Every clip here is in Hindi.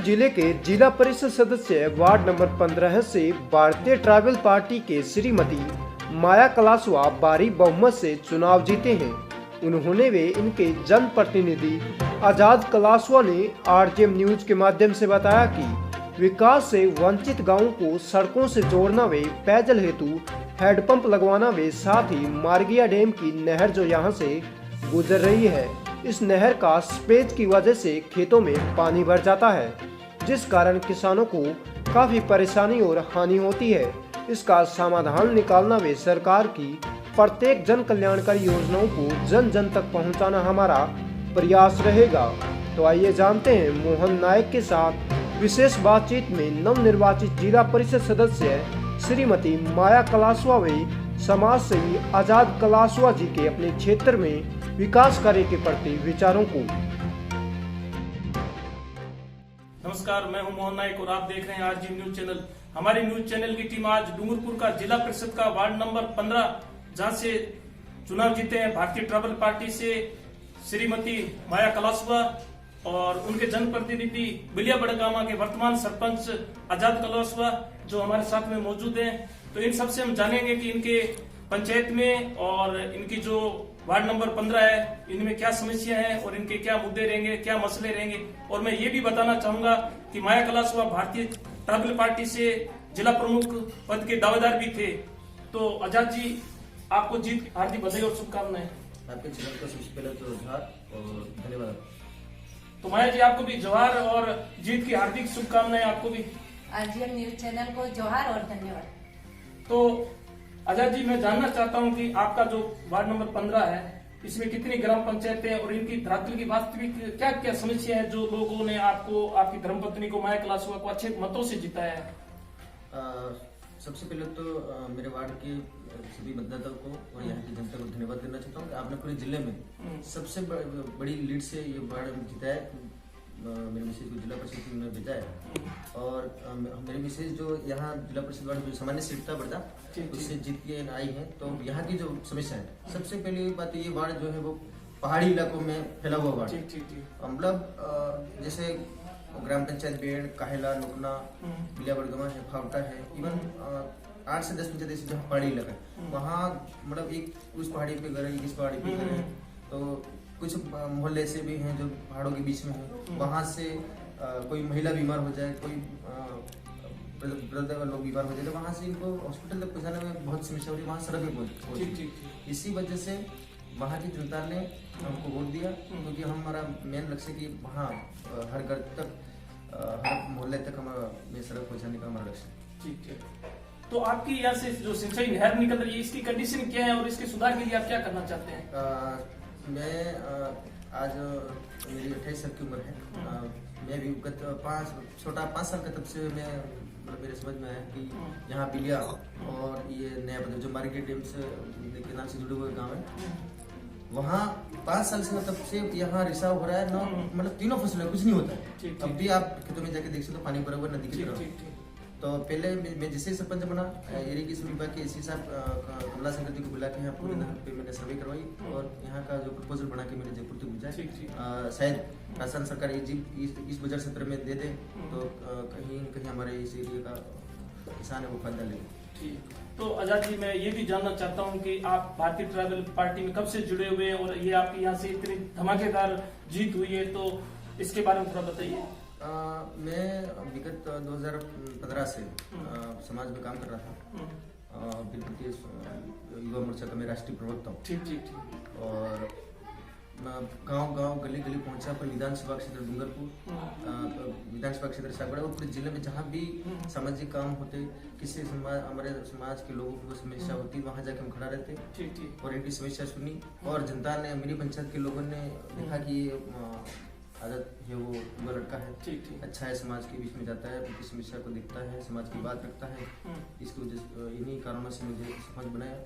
जिले के जिला परिषद सदस्य वार्ड नंबर 15 से भारतीय ट्राइबल पार्टी के श्रीमती माया कलासवा भारी बहुमत से चुनाव जीते हैं। उन्होंने वे इनके जनप्रतिनिधि आजाद कलासवा ने आरजेएम न्यूज के माध्यम से बताया कि विकास से वंचित गांवों को सड़कों से जोड़ना व पेयजल हेतु हैंडपंप लगवाना व साथ ही मार्गिया डैम की नहर जो यहां से गुजर रही है, इस नहर का स्पेज की वजह से खेतों में पानी भर जाता है, जिस कारण किसानों को काफी परेशानी और हानि होती है। इसका समाधान निकालना व सरकार की प्रत्येक जन कल्याणकारी योजनाओं को जन जन तक पहुंचाना हमारा प्रयास रहेगा। तो आइए जानते हैं मोहन नायक के साथ विशेष बातचीत में नवनिर्वाचित जिला परिषद सदस्य श्रीमती माया कलासवा व समाज सेवी आजाद कलासवा जी के अपने क्षेत्र में विकास कार्य के प्रति विचारों को। नमस्कार, मैं हूं मोहन नायक और आप देख रहे हैं आरजेएम न्यूज चैनल। हमारी न्यूज चैनल की टीम आज डूंगरपुर का जिला परिषद का वार्ड नंबर 15 जहां से चुनाव जीते हैं भारतीय ट्राइबल पार्टी से श्रीमती माया कलासवा और उनके जनप्रतिनिधि बिलिया बड़गामा के वर्तमान सरपंच आजाद कलासवा जो हमारे साथ में मौजूद हैं। तो इन सबसे हम जानेंगे कि इनके पंचायत में और इनकी जो वार्ड नंबर 15 है, इनमें क्या समस्या है और इनके क्या मुद्दे रहेंगे, क्या मसले रहेंगे। और मैं ये भी बताना चाहूंगा कि माया कलासवा भारतीय ट्राइबल पार्टी से जिला प्रमुख पद के दावेदार भी थे। तो आजाद जी, आपको जीत हार्दिक बधाई और शुभकामनाएं। आपके चैनल को सबसे पहले तो जोहार और धन्यवाद। तो माया जी, आपको भी जोहार और जीत की हार्दिक शुभकामनाएं। आपको भी आरजेएम न्यूज चैनल को जोहार और धन्यवाद। तो आजाद जी, मैं जानना चाहता हूं कि आपका जो वार्ड नंबर 15 है, इसमें कितनी ग्राम पंचायतें और इनकी धरातल की वास्तविक क्या क्या समस्या है जो लोगों ने आपको, आपकी धर्मपत्नी को माया कलासवा को अच्छे मतों से जिताया है। सबसे पहले तो मेरे वार्ड के सभी मतदाताओं को और यहाँ की जनता को धन्यवाद देना चाहता हूँ कि आपने पूरे जिले में सबसे बड़ी लीड से ये वार्ड जिताया है। मेरे मिसेज को जिला परिषद में भेजा है और मेरी मिसेज जो यहाँ जिला परिषद वार्ड जो सामान्य सीट था बड़ा उससे जीत के आई है। तो यहाँ की जो समस्या है, सबसे पहली बात ये वार्ड जो है वो पहाड़ी इलाकों में फैला हुआ वार्ड, मतलब जैसे ग्राम पंचायत बेड़, काहेला, नुकना, बिलिया बड़गमा है, फावटा है, इवन 8 से 10 पंचायत ऐसे जहाँ पहाड़ी इलाका है वहाँ मतलब एक उस पहाड़ी पे घर है, इस पहाड़ी पे घर है। तो कुछ मोहल्ले ऐसे भी हैं जो पहाड़ों के बीच में है, वहाँ से कोई महिला बीमार हो जाए, कोई वृद्ध लोग बीमार हो जाए तो वहाँ से इनको हॉस्पिटल तक पहुँचाने में बहुत समस्या हो रही है, वहाँ सड़क पे पहुँच। इसी वजह से वहाँ की जनता ने हमको वोट दिया, क्योंकि हमारा मेन लक्ष्य कि वहाँ हर घर तक, हर मोहल्ले तक हमारा सड़क पहुँचाने का हमारा लक्ष्य। ठीक है। तो आपकी यहाँ से जो सिंचाई नहर निकल रही है, इसकी कंडीशन क्या है और इसके सुधार के लिए आप क्या करना चाहते हैं? मैं आज मेरी 28 साल की उम्र है। मैं भी गत 5 साल का तब से मैं मतलब मेरे समझ में आया कि यहाँ बिलिया और ये नया बदल जो मार्केट डैम से के नाम से जुड़े हुए गाँव है, वहाँ 5 साल से तब से यहाँ रिसाव हो रहा है ना, मतलब तीनों फसल है, कुछ नहीं होता है। अब भी आप खेतों में जाके देख सकते हो पानी भरा हुआ नदी की तरफ। तो पहले मैं जैसे ही सरपंच बना, इरिगेशन विभाग के एसी साहब कमला शंकर जी को बुला के यहाँ पूरे नहर पे मैंने सर्वे करवाई और यहाँ का जो प्रपोजल बना के मैंने जयपुर तक भेजा। शायद राजस्थान सरकार इस बजट सत्र में दे दे तो कहीं कहीं हमारे इस एरिया का किसान है वो फायदा ले। तो आजाद जी, मैं ये भी जानना चाहता हूँ कि आप भारतीय ट्राइबल पार्टी में कब से जुड़े हुए हैं और ये आपकी यहाँ से इतनी धमाकेदार जीत हुई है, तो इसके बारे में थोड़ा बताइए। मैं विगत 2015 से समाज में काम कर रहा था। भारतीय युवा मोर्चा का मैं राष्ट्रीय प्रवक्ता हूँ। ठीक। और गांव गली पहुंचा पर विधानसभा क्षेत्र डूंगरपुर, विधानसभा क्षेत्र सागवाड़ा और पूरे जिले में जहाँ भी सामाजिक काम होते, किसी हमारे समाज के लोगों को समस्या होती, वहाँ जाके हम खड़ा रहते और इनकी समस्या सुनी। और जनता ने, मेरी पंचायत के लोगों ने देखा कि ये आदत है, वो युवा लड़का है, अच्छा है, समाज के बीच में जाता है, उनकी समस्या को देखता है, समाज की बात रखता है। इसकी वजह इन्हीं कारणों से मुझे सरपंच बनाया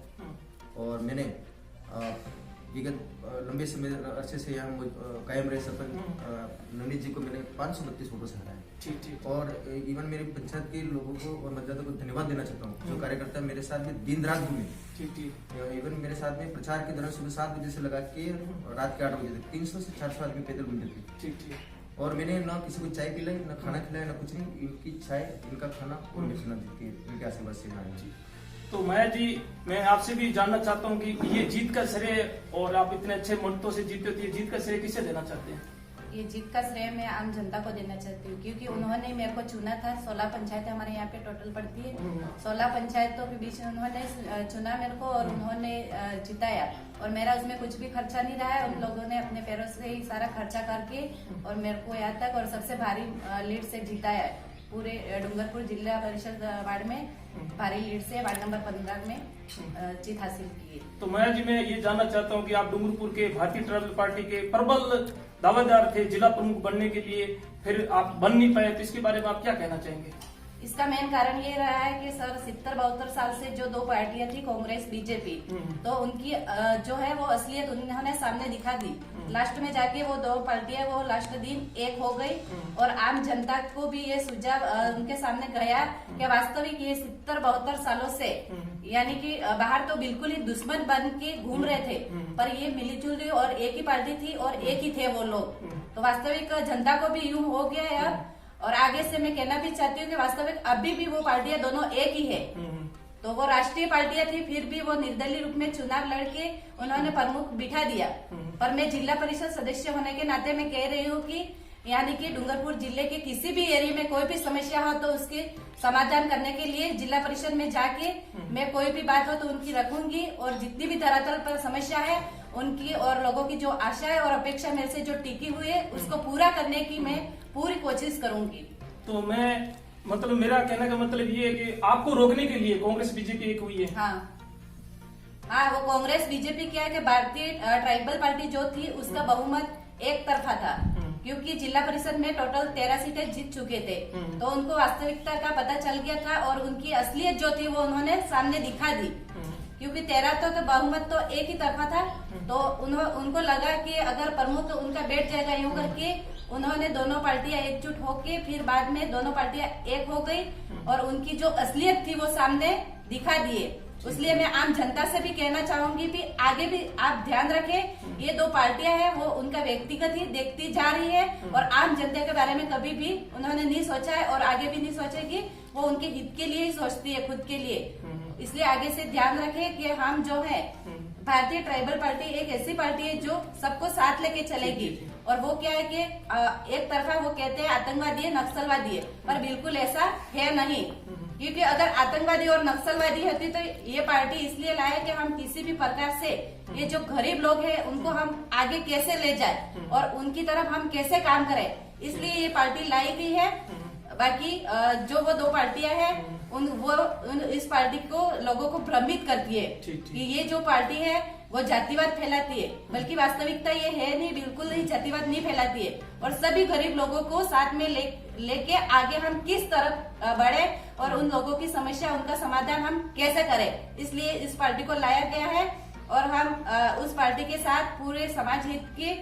और मैंने विगत लंबे समय अरसे से यहाँ कायम रहे सरपंच नवनीत जी को मैंने 532 वोटों से हराया। और इवन मेरे पंचायत के लोगों को और मतदाताओं को धन्यवाद देना चाहता हूँ, जो कार्यकर्ता मेरे साथ में दिन रात घूमे। इवन मेरे साथ में प्रचार के दौरान सुबह 7 बजे से लगा के रात के 8 बजे तक 300 से 400 आदमी पैदल घूमते थे। और मैंने ना किसी को चाय पिलाई, ना खाना खिलाया, ना कुछ नहीं। इनकी चाय, इनका खाना और मैं सुना इनके आशीर्वाद से आए जी। तो माया जी, मैं आपसे भी जानना चाहता हूँ कि ये जीत का श्रेय, और आप इतने अच्छे मतों से जीते हो, ये जीत का श्रेय किसे देना चाहते हैं? ये जीत का श्रेय मैं आम जनता को देना चाहती हूँ, क्योंकि उन्होंने मेरे को चुना था। 16 पंचायतें हमारे यहाँ पे टोटल पड़ती है। 16 पंचायतों के बीच उन्होंने चुना मेरे को और उन्होंने जिताया, और मेरा उसमें कुछ भी खर्चा नहीं रहा है। उन लोगों ने अपने पैरों से ही सारा खर्चा करके और मेरे को यहाँ तक और सबसे भारी लीड से जिताया है। पूरे डूंगरपुर जिला परिषद वार्ड में भारी लीड से वार्ड नंबर 15 में जीत हासिल की है। तो माया जी, मैं ये जानना चाहता हूँ कि आप डूंगरपुर के भारतीय ट्राइबल पार्टी के प्रबल दावेदार थे जिला प्रमुख बनने के लिए, फिर आप बन नहीं पाए, तो इसके बारे में आप क्या कहना चाहेंगे? इसका मेन कारण ये रहा है कि सर 70-72 साल से जो दो पार्टियां थी, कांग्रेस बीजेपी, तो उनकी जो है वो असलियत उन्होंने सामने दिखा दी। लास्ट में जाके वो दो पार्टियां वो लास्ट दिन एक हो गई, और आम जनता को भी ये सुझाव उनके सामने गया कि वास्तविक ये 70-72 सालों से, यानी कि बाहर तो बिल्कुल ही दुश्मन बन के घूम रहे थे, पर ये मिलीजुली और एक ही पार्टी थी और एक ही थे वो लोग। तो वास्तविक जनता को भी यूं हो गया है अब, और आगे से मैं कहना भी चाहती हूँ कि वास्तविक अभी भी वो पार्टियां दोनों एक ही है। तो वो राष्ट्रीय पार्टियां थी, फिर भी वो निर्दलीय रूप में चुनाव लड़के उन्होंने प्रमुख बिठा दिया। पर मैं जिला परिषद सदस्य होने के नाते मैं कह रही हूँ कि यानी कि डूंगरपुर जिले के किसी भी एरिया में कोई भी समस्या हो तो उसके समाधान करने के लिए जिला परिषद में जाके मैं कोई भी बात हो तो उनकी रखूंगी, और जितनी भी धरातल पर समस्या है उनकी और लोगों की जो आशा है और अपेक्षा मेरे से जो टिकी हुई है उसको पूरा करने की मैं पूरी कोशिश करूंगी। तो मैं मतलब मेरा कहने का मतलब ये है कि आपको रोकने के लिए कांग्रेस बीजेपी एक हुई है। हाँ, वो कांग्रेस बीजेपी क्या है कि भारतीय ट्राइबल पार्टी जो थी उसका बहुमत एक तरफा था, क्योंकि जिला परिषद में टोटल 13 सीटें जीत चुके थे। तो उनको वास्तविकता का पता चल गया था और उनकी असलियत जो थी वो उन्होंने सामने दिखा दी, क्योंकि 13 तो बहुमत तो एक ही तरफा था। तो उनको लगा कि अगर प्रमुख तो उनका बैठ जाएगा, यूं करके उन्होंने दोनों पार्टियां एकजुट होके फिर बाद में दोनों पार्टियां एक हो गई और उनकी जो असलियत थी वो सामने दिखा दिए। इसलिए मैं आम जनता से भी कहना चाहूंगी कि आगे भी आप ध्यान रखें, ये दो पार्टियां हैं वो उनका व्यक्तिगत ही देखती जा रही है और आम जनता के बारे में कभी भी उन्होंने नहीं सोचा है और आगे भी नहीं सोचेगी। वो उनके हित के लिए ही सोचती है, खुद के लिए। इसलिए आगे से ध्यान रखें कि हम जो है भारतीय ट्राइबल पार्टी एक ऐसी पार्टी है जो सबको साथ लेके चलेगी। और वो क्या है कि एक तरफा वो कहते हैं आतंकवादी है, नक्सलवादी है, पर बिल्कुल ऐसा है नहीं। क्योंकि अगर आतंकवादी और नक्सलवादी होती तो ये पार्टी इसलिए लाए कि हम किसी भी प्रकार से ये जो गरीब लोग हैं उनको हम आगे कैसे ले जाए और उनकी तरफ हम कैसे काम करें, इसलिए ये पार्टी लाई गई है। बाकी जो वो दो पार्टियां हैं इस पार्टी को लोगों को भ्रमित करती है कि ये जो पार्टी है वो जातिवाद फैलाती है, बल्कि वास्तविकता ये है नहीं, बिल्कुल ही जातिवाद नहीं फैलाती है। और सभी गरीब लोगों को साथ में लेके आगे हम किस तरफ बढ़े और उन लोगों की समस्या उनका समाधान हम कैसे करें, इसलिए इस पार्टी को लाया गया है। और हम उस पार्टी के साथ पूरे समाज हित के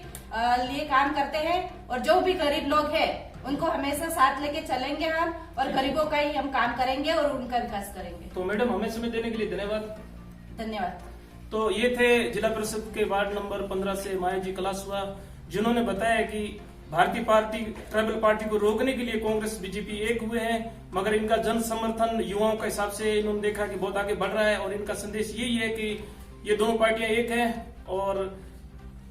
लिए काम करते हैं और जो भी गरीब लोग हैं उनको हमेशा साथ लेके चलेंगे हम और गरीबों का ही हम काम करेंगे और उनका विकास करेंगे। तो मैडम हमें समय देने के लिए धन्यवाद। धन्यवाद। तो ये थे जिला परिषद के वार्ड नंबर 15 से माया जी कलासुआ, जिन्होंने बताया कि भारतीय पार्टी ट्राइबल पार्टी को रोकने के लिए कांग्रेस बीजेपी एक हुए हैं, मगर इनका जन समर्थन युवाओं के हिसाब से इन्होंने देखा कि बहुत आगे बढ़ रहा है। और इनका संदेश यही है कि ये दोनों पार्टियां एक हैं और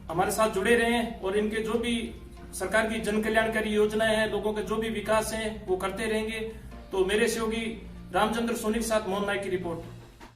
हमारे साथ जुड़े रहें और इनके जो भी सरकार की जन कल्याणकारी योजनाएं हैं, लोगों के जो भी विकास है वो करते रहेंगे। तो मेरे सहयोगी रामचंद्र सोनी के साथ मोहन नायक की रिपोर्ट।